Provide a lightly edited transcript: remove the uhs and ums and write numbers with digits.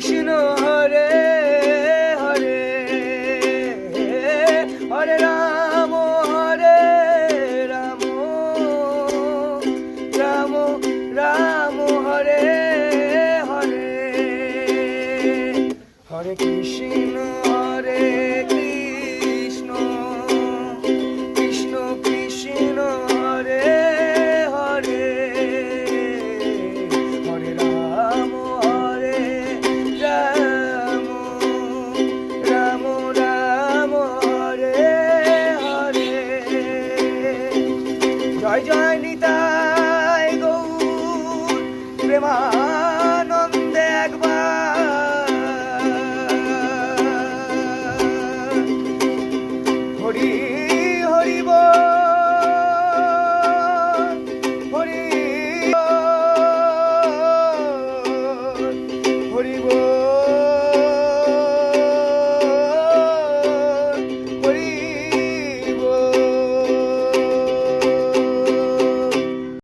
কৃষ্ণ হরে হরে, হরে রাম রাম রাম হরে হরে, হরে কৃষ্ণ হরে কৃষ্ণ, কৃষ্ণ কৃষ্ণ হরে হরে, হরে রাম রাম, রাম রাম হরে হরে। জয় জয় নিতাই গৌর প্রেমানন্দে একবার, হরি হরি বল, হরি বল, হরি বল।